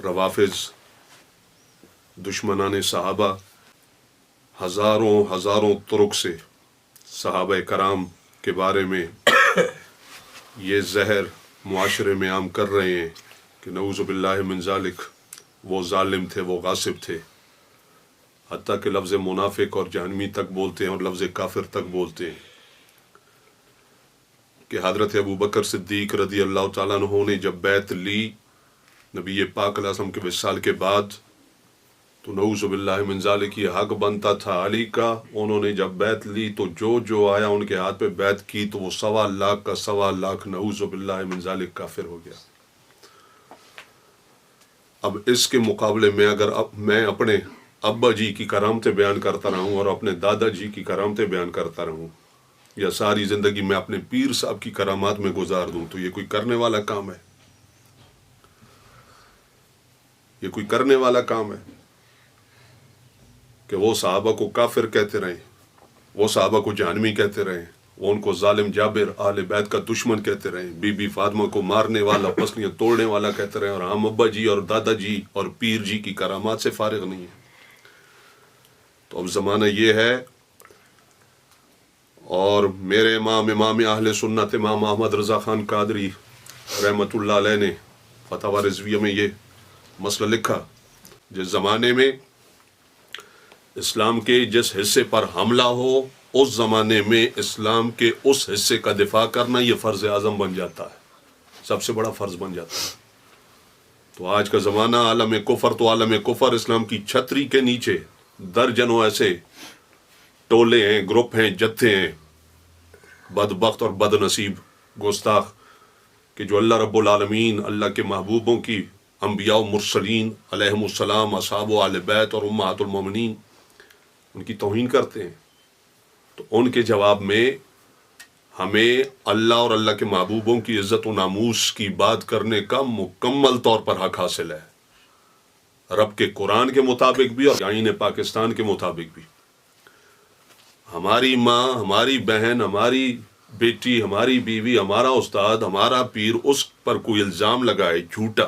روافظ دشمنان صحابہ ہزاروں طرق سے صحابہ کرام کے بارے میں یہ زہر معاشرے میں عام کر رہے ہیں کہ نعوذ باللہ من ذالک وہ ظالم تھے، وہ غاصب تھے، حتیٰ کہ لفظ منافق اور جہنمی تک بولتے ہیں اور لفظ کافر تک بولتے ہیں کہ حضرت ابو بکر صدیق رضی اللہ تعالیٰ عنہ نے جب بیعت لی نبی پاک علیہ السلام کے وصال کے بعد، تو نعوذ باللہ من ذالک یہ حق بنتا تھا علی کا، انہوں نے جب بیعت لی تو جو آیا ان کے ہاتھ پہ بیعت کی تو وہ 1.25 کا 1.25 نعوذ باللہ من ذالک کافر ہو گیا۔ اب اس کے مقابلے میں اگر میں اپنے ابا جی کی کرامتیں بیان کرتا رہوں اور اپنے دادا جی کی کرامتیں بیان کرتا رہوں یا ساری زندگی میں اپنے پیر صاحب کی کرامات میں گزار دوں تو یہ کوئی کرنے والا کام ہے؟ یہ کوئی کرنے والا کام ہے کہ وہ صحابہ کو کافر کہتے رہیں، وہ صحابہ کو جہنمی کہتے رہیں، وہ ان کو ظالم جابر اہل بیت کا دشمن کہتے رہیں، بی بی فاطمہ کو مارنے والا پسلیاں توڑنے والا کہتے رہیں، اور ہم ابا جی اور دادا جی اور پیر جی کی کرامات سے فارغ نہیں ہیں؟ تو اب زمانہ یہ ہے، اور میرے امام اہل سنت امام احمد رضا خان قادری رحمۃ اللہ علیہ نے فتاوی رضویہ میں یہ مسئلہ لکھا، جس زمانے میں اسلام کے جس حصے پر حملہ ہو اس زمانے میں اسلام کے اس حصے کا دفاع کرنا یہ فرض اعظم بن جاتا ہے، سب سے بڑا فرض بن جاتا ہے۔ تو آج کا زمانہ عالم کفر، تو عالم کفر اسلام کی چھتری کے نیچے درجنوں ایسے ٹولے ہیں، گروپ ہیں، جتھے ہیں بدبخت اور بد نصیب گستاخ کہ جو اللہ رب العالمین، اللہ کے محبوبوں کی انبیاء و مرسلین علیہم السلام، اصحاب و اہل بیت اور امہات المومنین، ان کی توہین کرتے ہیں۔ تو ان کے جواب میں ہمیں اللہ اور اللہ کے محبوبوں کی عزت و ناموس کی بات کرنے کا مکمل طور پر حق حاصل ہے، رب کے قرآن کے مطابق بھی اور آئین پاکستان کے مطابق بھی۔ ہماری ماں، ہماری بہن، ہماری بیٹی، ہماری بیوی، ہمارا استاد، ہمارا پیر اس پر کوئی الزام لگائے، جھوٹا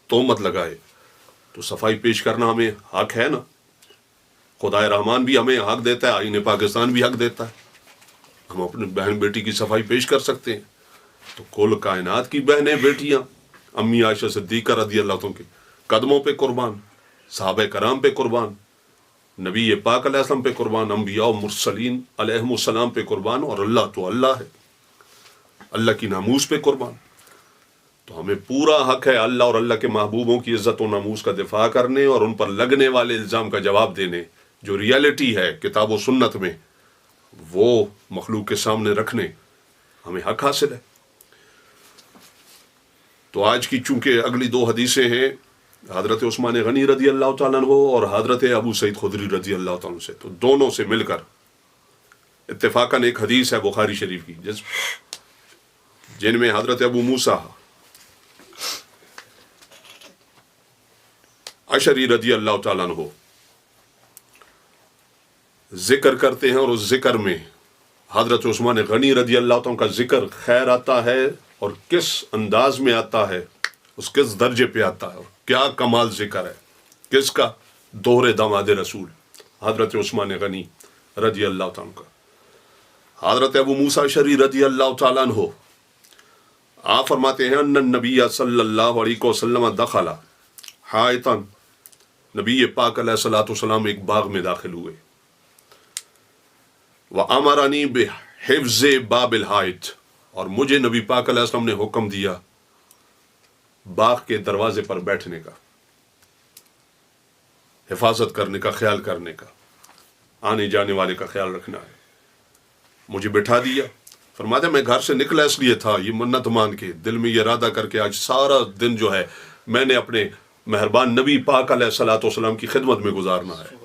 تہمت لگائے، تو صفائی پیش کرنا ہمیں حق ہے نا؟ خدائے رحمان بھی ہمیں حق دیتا ہے، آئین پاکستان بھی حق دیتا ہے، ہم اپنے بہن بیٹی کی صفائی پیش کر سکتے ہیں۔ تو کل کائنات کی بہنیں بیٹیاں امی عائشہ صدیقہ رضی اللہ عنہ کے قدموں پہ قربان، صحابہ کرام پہ قربان، نبی پاک علیہ السلام پہ قربان، انبیاء و مرسلین علیہم السلام پہ قربان، اور اللہ تو اللہ ہے، اللہ کی ناموس پہ قربان۔ تو ہمیں پورا حق ہے اللہ اور اللہ کے محبوبوں کی عزت و ناموس کا دفاع کرنے اور ان پر لگنے والے الزام کا جواب دینے، جو ریالٹی ہے کتاب و سنت میں، وہ مخلوق کے سامنے رکھنے ہمیں حق حاصل ہے۔ تو آج کی چونکہ اگلی 2 حدیثیں ہیں حضرت عثمان غنی رضی اللہ تعالیٰ عنہ اور حضرت ابو سعید خدری رضی اللہ تعالیٰ عنہ سے، تو دونوں سے مل کر اتفاقاً ایک حدیث ہے بخاری شریف کی، جن میں حضرت ابو موسیٰ اشعری رضی اللہ تعالیٰ عنہ ذکر کرتے ہیں، اور اس ذکر میں حضرت عثمان غنی رضی اللہ عنہ کا ذکر خیر آتا ہے، اور کس انداز میں آتا ہے، اس کس درجے پہ آتا ہے، اور کیا کمال ذکر ہے، کس کا؟ دوہرے داماد رسول حضرت عثمان غنی رضی اللہ عنہ کا۔ حضرت ابو موسیٰ اشعری رضی اللہ تعالیٰ عنہ آپ فرماتے ہیں ان النبی صلی اللہ علیہ وسلم دخل حائطا، نبی پاک علیہ الصلوۃ والسلام ایک باغ میں داخل ہوئے، وَأَمَرَنِي بِحِفْظِ بَابِ الْحَائِطِ، اور مجھے نبی پاک علیہ السلام نے حکم دیا باغ کے دروازے پر بیٹھنے کا، حفاظت کرنے کا، خیال کرنے کا، آنے جانے والے کا خیال رکھنا ہے۔ مجھے بٹھا دیا، فرمایا میں گھر سے نکلا اس لیے تھا، یہ منت مان کے دل میں یہ ارادہ کر کے آج سارا دن جو ہے میں نے اپنے مہربان نبی پاک علیہ الصلوۃ والسلام کی خدمت میں گزارنا ہے۔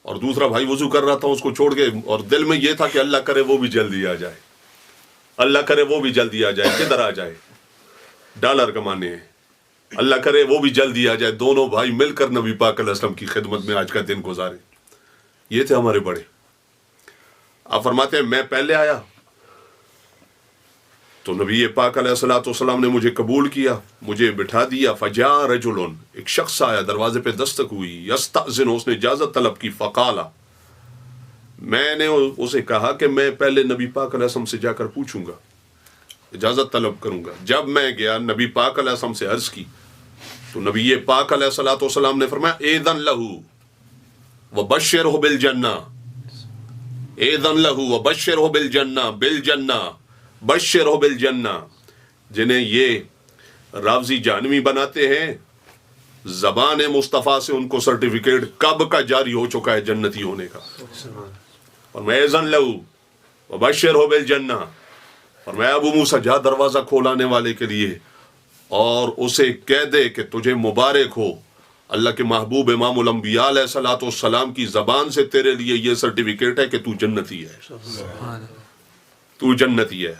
اور دوسرا بھائی وضو کر رہا تھا اس کو چھوڑ کے، اور دل میں یہ تھا کہ اللہ کرے وہ بھی جلدی آ جائے، اللہ کرے وہ بھی جلدی آ جائے۔ کدھر آ جائے؟ ڈالر کمانے ہیں، اللہ کرے وہ بھی جلدی آ جائے۔ دونوں بھائی مل کر نبی پاک علیہ السلام کی خدمت میں آج کا دن گزارے، یہ تھے ہمارے بڑے۔ آپ فرماتے ہیں میں پہلے آیا، تو نبی پاک علیہ الصلوۃ والسلام نے مجھے قبول کیا، مجھے بٹھا دیا. فجاء رجل، ایک شخص آیا، دروازے پہ دستک ہوئی. یستأذن، اس نے اجازت طلب کی. فقال، میں نے اسے کہا کہ میں پہلے نبی پاک علیہ السلام سے جا کر پوچھوں گا، اجازت طلب کروں گا. جب میں گیا نبی پاک علیہ السلام سے عرض کی تو نبی پاک علیہ الصلوۃ والسلام نے فرمایا اذن لہ وبشرہ بالجنہ، اذن لہ وبشرہ بالجنہ، بالجنہ بشرہ بالجنہ. جنہیں یہ رافضی جہنمی بناتے ہیں، زبان مصطفیٰ سے ان کو سرٹیفکیٹ کب کا جاری ہو چکا ہے جنتی ہونے کا. اور میں اذن لہ وبشرہ بالجنہ، اور میں ابو موسیٰ جا دروازہ کھولانے والے کے لیے اور اسے کہہ دے کہ تجھے مبارک ہو، اللہ کے محبوب امام الانبیاء علیہ الصلوۃ والسلام کی زبان سے تیرے لیے یہ سرٹیفکیٹ ہے کہ تو جنتی ہے، تو جنتی ہے.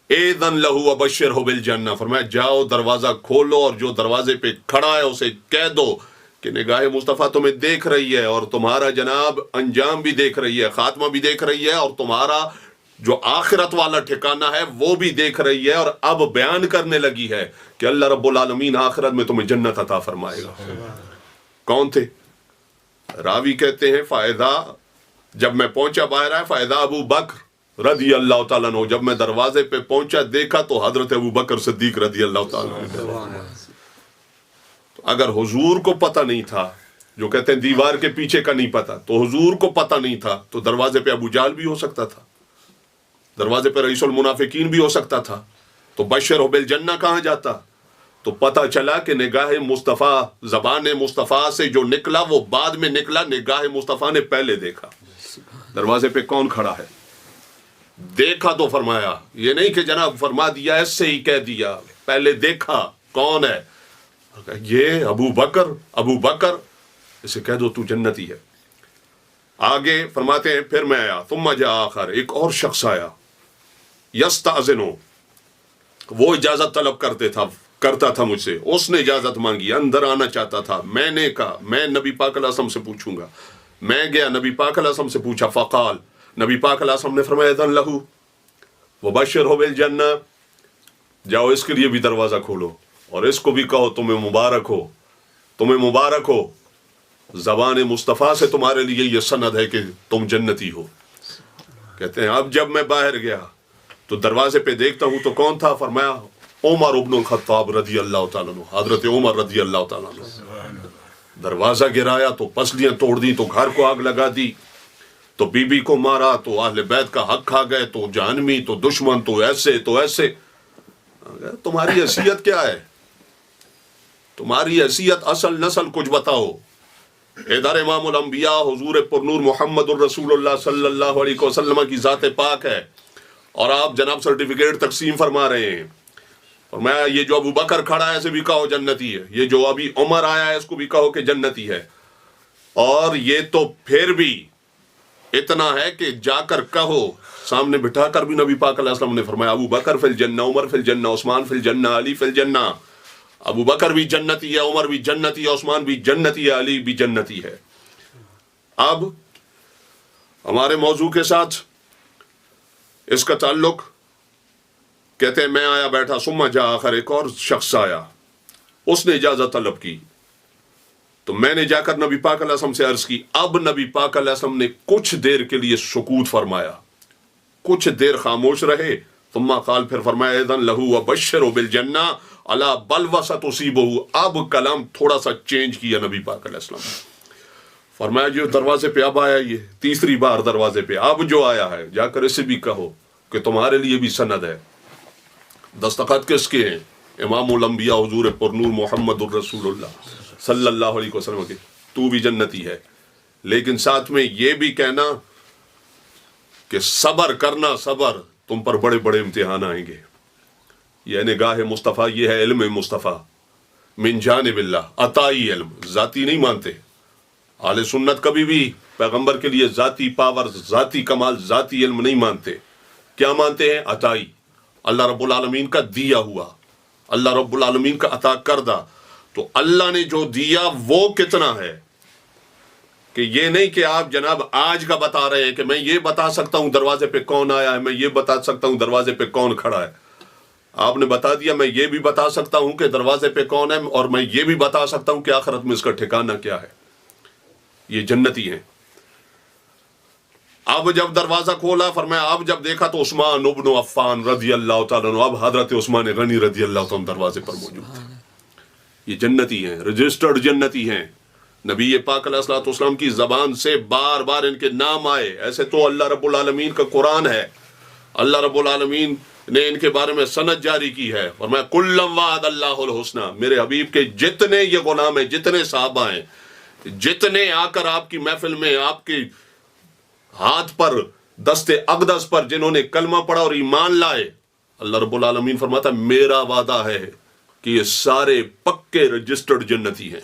اذن لہ وبشرہ بالجنہ، فرمایا جاؤ دروازہ کھولو اور جو دروازے پہ کھڑا ہے اسے کہہ دو کہ نگاہ مصطفیٰ تمہیں دیکھ رہی ہے، اور تمہارا جناب انجام بھی دیکھ رہی ہے، خاتمہ بھی دیکھ رہی ہے، اور تمہارا جو آخرت والا ٹھکانہ ہے وہ بھی دیکھ رہی ہے، اور اب بیان کرنے لگی ہے کہ اللہ رب العالمین آخرت میں تمہیں جنت عطا فرمائے گا. کون تھے؟ راوی کہتے ہیں فائدہ، جب میں پہنچا باہر آیا، فائدہ ابو بکر رضی اللہ تعالیٰ عنہ. جب میں دروازے پہ پہنچا دیکھا تو حضرت ابو بکر صدیق رضی اللہ تعالیٰ عنہ. تو اگر حضور کو پتہ نہیں تھا، جو کہتے ہیں دیوار کے پیچھے کا نہیں پتا، تو حضور کو پتہ نہیں تھا تو دروازے پہ ابو جہل بھی ہو سکتا تھا، دروازے پہ رئیس المنافقین بھی ہو سکتا تھا، تو بشر بالجنہ کہاں جاتا؟ تو پتہ چلا کہ نگاہ مصطفیٰ، زبان مصطفیٰ سے جو نکلا وہ بعد میں نکلا، نگاہ مصطفیٰ نے پہلے دیکھا. دروازے پہ کون کھڑا ہے دیکھا تو فرمایا، یہ نہیں کہ جناب فرما دیا ایسے ہی کہہ دیا، پہلے دیکھا کون ہے، یہ ابو بکر، ابو بکر، اسے کہہ دو تو جنتی ہے. آگے فرماتے ہیں پھر میں آیا، ثم جاء آخر، ایک اور شخص آیا، یستأذن، وہ اجازت طلب کرتا تھا مجھ سے، اس نے اجازت مانگی، اندر آنا چاہتا تھا. میں نے کہا میں نبی پاک علیہ السلام سے پوچھوں گا. میں گیا نبی پاک علیہ السلام سے پوچھا. فقال، نبی پاک علیہ السلام نے فرمایا اذن لہ وبشرہ بالجنہ، جاؤ اس کے لیے بھی دروازہ کھولو اور اس کو بھی کہو تمہیں مبارک ہو، تمہیں مبارک ہو، زبان مصطفیٰ سے تمہارے لیے یہ سند ہے کہ تم جنتی ہو. کہتے ہیں اب جب میں باہر گیا تو دروازے پہ دیکھتا ہوں تو کون تھا؟ فرمایا عمر ابن الخطاب رضی اللہ تعالیٰ عنہ، حضرت عمر رضی اللہ تعالیٰ عنہ. دروازہ گرایا تو پسلیاں توڑ دی، تو گھر کو آگ لگا دی، تو بی بی کو مارا، تو اہل بیت کا حق کھا گئے، تو جہنمی، تو دشمن، تو ایسے تو ایسے. تمہاری حیثیت کیا ہے؟ تمہاری حیثیت اصل نسل کچھ بتاؤ. ادھر امام الانبیاء حضور پرنور محمد الرسول اللہ صلی اللہ علیہ وسلم کی ذات پاک ہے، اور آپ جناب سرٹیفکیٹ تقسیم فرما رہے ہیں. فرمایا یہ جو ابو بکر کھڑا ہے اسے بھی کہو جنتی ہے، یہ جو ابھی عمر آیا ہے اس کو بھی کہو کہ جنتی ہے. اور یہ تو پھر بھی اتنا ہے کہ جا کر کہو، سامنے بٹھا کر بھی نبی پاک علیہ السلام نے فرمایا ابو بکر فی الجنہ، عمر فی الجنہ، عثمان فی الجنہ، علی فی الجنہ. ابو بکر بھی جنتی ہے، عمر بھی جنتی ہے، عثمان بھی جنتی ہے، علی بھی جنتی ہے. اب ہمارے موضوع کے ساتھ اس کا تعلق، کہتے ہیں میں آیا بیٹھا، ثم جاء آخر، ایک اور شخص آیا، اس نے اجازت طلب کی، تو میں نے جا کر نبی پاک علیہ السلام سے عرض کی. اب نبی پاک علیہ السلام نے کچھ دیر کے لیے سکوت فرمایا، کچھ دیر خاموش رہے. ثم قال، پھر فرمایا اذن لہ وبشرہ بالجنہ الا بلوى ستصیبہ. اب کلام تھوڑا سا چینج کیا نبی پاک علیہ السلام نے. فرمایا جو دروازے پہ اب آیا، یہ تیسری بار دروازے پہ اب جو آیا ہے، جا کر اسے بھی کہو کہ تمہارے لیے بھی سند ہے. دستخط کس کے ہیں؟ امام الانبیاء حضور پرنور محمد الرسول اللہ صلی اللہ علیہ وسلم کے. تو بھی جنتی ہے، لیکن ساتھ میں یہ بھی کہنا کہ صبر کرنا، صبر، تم پر بڑے بڑے امتحان آئیں گے. یہ نگاہ مصطفیٰ، یہ ہے علم مصطفیٰ من جانب اللہ، عطائی علم، ذاتی نہیں مانتے. اہل سنت کبھی بھی پیغمبر کے لیے ذاتی پاور، ذاتی کمال، ذاتی علم نہیں مانتے. کیا مانتے ہیں؟ عطائی، اللہ رب العالمین کا دیا ہوا، اللہ رب العالمین کا عطا کردہ. تو اللہ نے جو دیا وہ کتنا ہے، کہ یہ نہیں کہ آپ جناب آج کا بتا رہے ہیں کہ میں یہ بتا سکتا ہوں دروازے پہ کون آیا ہے، میں یہ بتا سکتا ہوں دروازے پہ کون کھڑا ہے. آپ نے بتا دیا میں یہ بھی بتا سکتا ہوں کہ دروازے پہ کون ہے، اور میں یہ بھی بتا سکتا ہوں کہ آخرت میں اس کا ٹھکانہ کیا ہے. یہ جنتی ہیں. اب جب دروازہ کھولا فرمایا اب جب دیکھا تو عثمان ابن عفان رضی اللہ تعالیٰ عنہ، اب حضرت عثمان غنی رضی اللہ تعالیٰ عنہ دروازے پر موجود تھے. یہ جنتی ہیں، رجسٹرڈ جنتی ہیں. نبی پاک علیہ الصلوۃ والسلام کی زبان سے بار بار ان کے نام آئے. ایسے تو اللہ رب العالمین کا قرآن ہے، اللہ رب العالمین نے ان کے بارے میں سند جاری کی ہے. اور میں کلم وعد اللہ الحسنہ، میرے حبیب کے جتنے یہ غلام ہیں، جتنے صحابہ ہیں، جتنے آ کر آپ کی محفل میں آپ کے ہاتھ پر دست اقدس پر جنہوں نے کلمہ پڑھا اور ایمان لائے، اللہ رب العالمین فرماتا ہے میرا وعدہ ہے کہ یہ سارے پکے رجسٹرڈ جنتی ہیں.